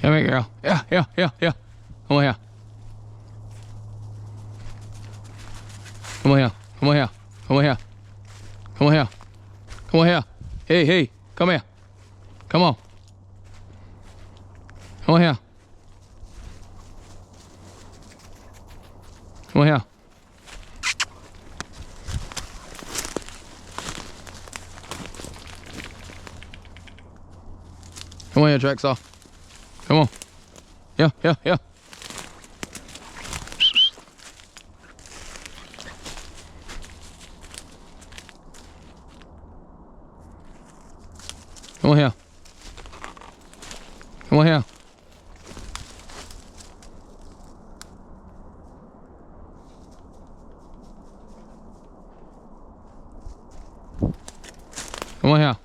Come here, girl. Yeah, yeah, yeah, yeah. Come on here. Come on here. Come on here. Come on here. Come on here. Come on here. Hey, hey. Come here. Come on. Come on here. Come on here. Come on here, Traxxaw. Come on. Yeah, yeah, yeah. Come on here. Come on here. Come on here.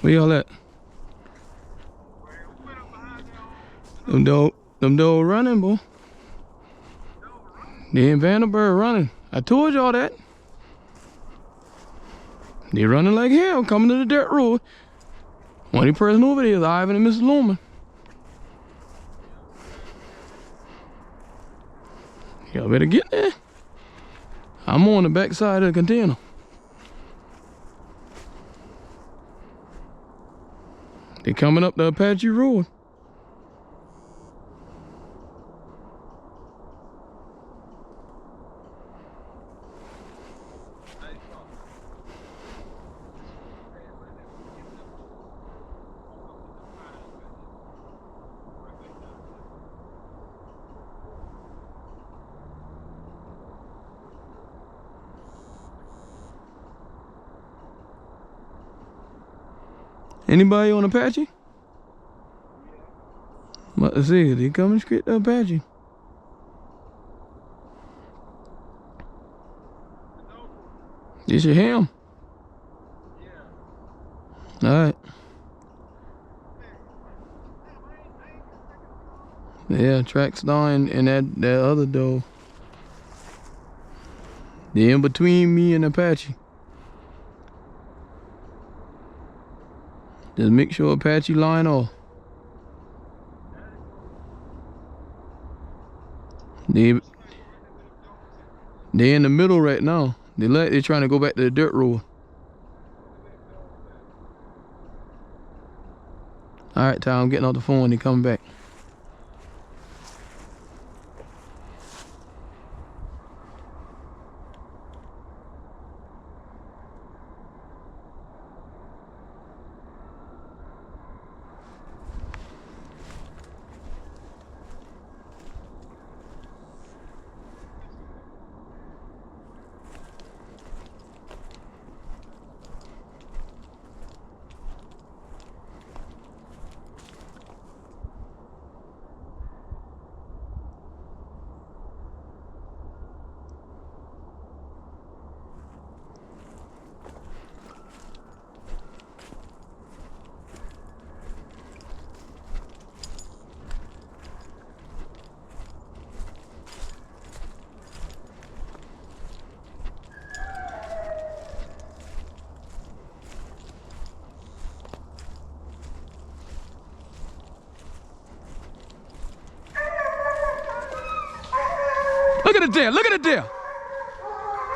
Where y'all at? Them dog running, boy. They in Vandenberg running. I told y'all that. They running like hell, coming to the dirt road. Only person over there is Ivan and Mrs. Lumen. Y'all better get there. I'm on the back side of the container. They coming up the Apache Road. Anybody on Apache? Let's see, they coming straight to Apache. You should hear him. Alright. Yeah, Trackstar and that other door. They're in between me and Apache. Just make sure Apache line off. They're in the middle right now. They're trying to go back to the dirt road. Alright, Ty, I'm getting off the phone. They coming back. Look at the deer, look at the deer.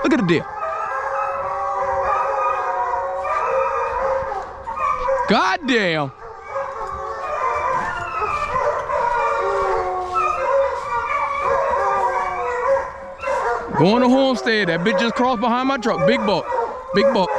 Look at the deer. God damn. Going to Homestead, that bitch just crossed behind my truck. Big buck, big buck.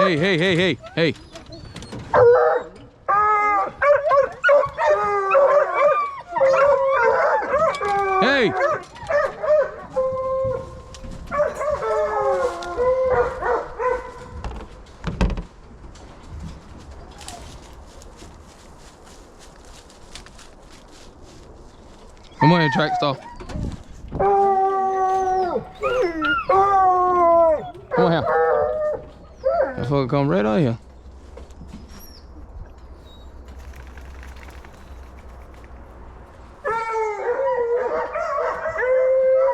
Hey. Hey. Come on here, Trackstar. Come on here. That fucker come right out here.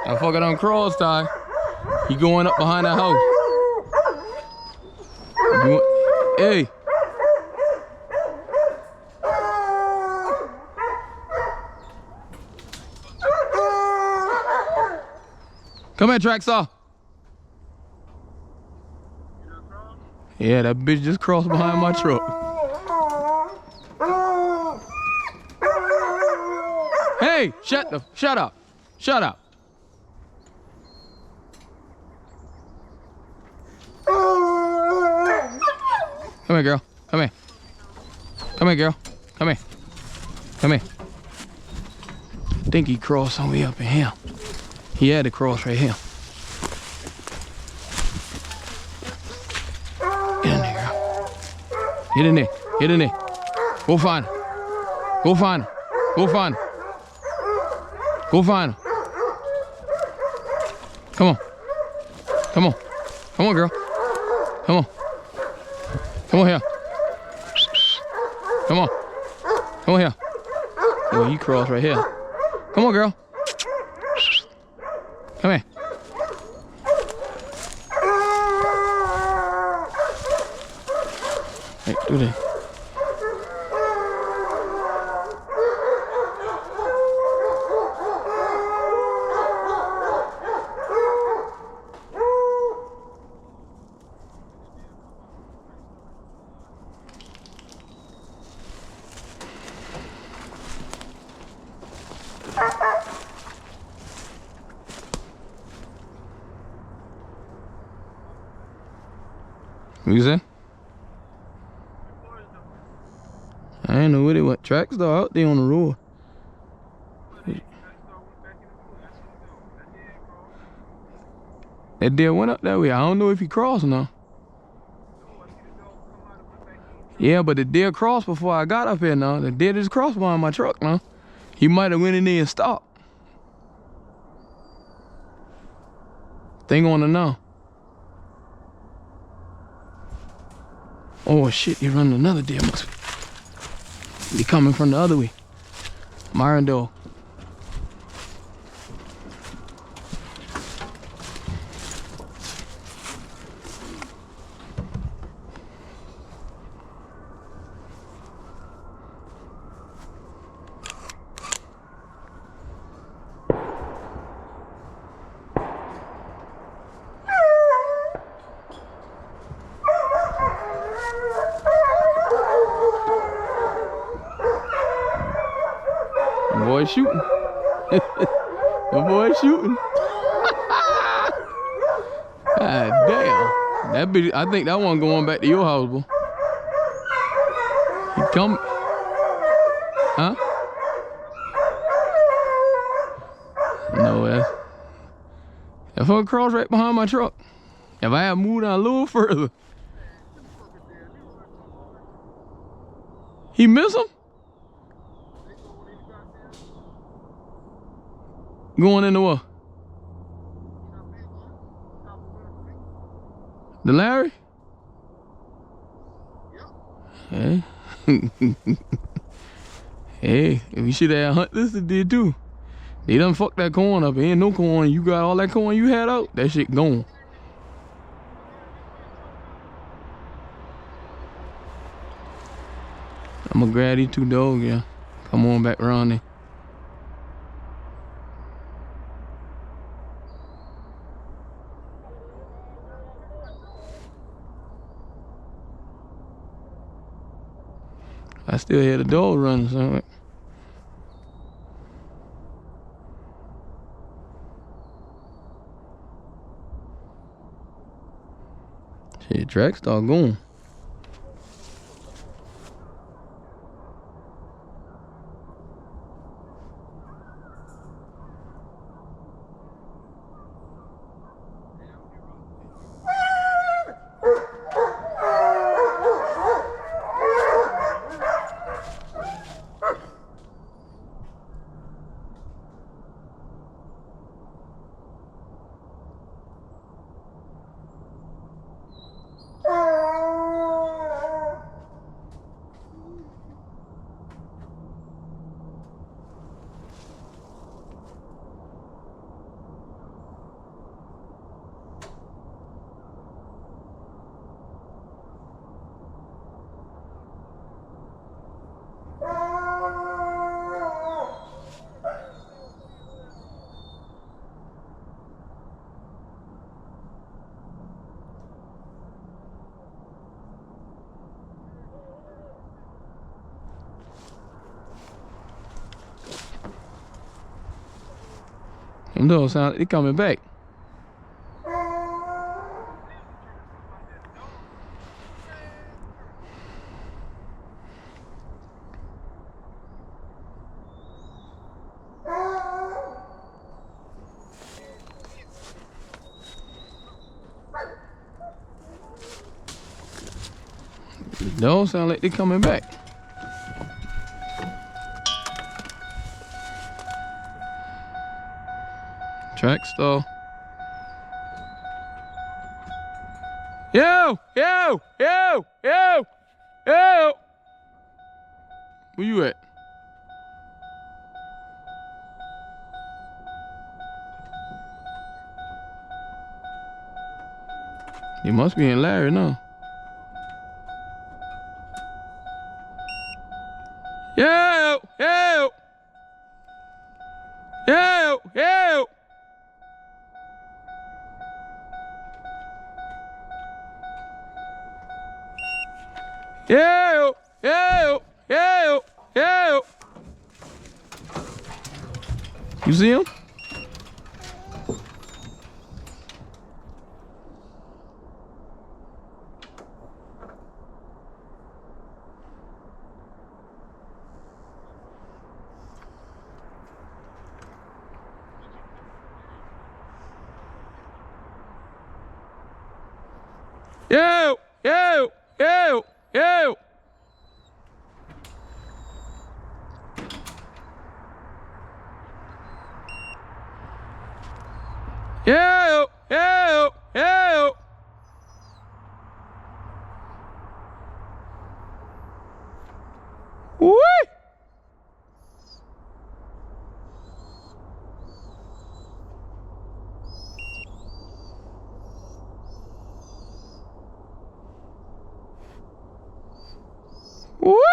That fucker done cross, Ty. He going up behind that house. Hey. Come here, Trackstar. Yeah, that bitch just crossed behind my truck. Hey, shut up. Shut up. Come here, girl. Come here. Come here, girl. Come here. Come here. I think he crossed on way up in here. He had to cross right here. Get in there, girl. Get in there. Go find her. Go find her. Go find her. Go find her. Come on. Come on. Come on, girl. Come on. Come on here. Come on. Come on here. Oh, you cross right here. Come on, girl. Come here. Hey, do that. What you say? I ain't know where they went. Track star out there on the road. That deer went up that way. I don't know if he crossed now. Yeah, but the deer crossed before I got up here now. The deer just crossed behind my truck now. He might have went in there and stopped. Thing on the now. Oh shit, he running another deer. Must be coming from the other way. Myron dog. Boy shooting. The boy shooting. God damn. That bitch, I think that one going back to your house, boy. He come. Huh? No, that fucker crossed right behind my truck. If I had moved down a little further. He miss him? Going into what? The Larry? Hey. Hey, if you should have hunt this, it did too. They done fucked that corn up. Ain't no corn. You got all that corn you had out. That shit gone. I'm gonna grab these two dogs, yeah. Come on back around there. I still hear the dog running somewhere. Shit, track start going. Them dogs sound like they coming back. The dogs sound like they coming back. Track star. Yo! Yo! Yo! Yo! Yo! Where you at? You must be in Larry now. Yo! Yo! Yo! Yo! Yo! Yo! Yo! Yo! You see him? Woo!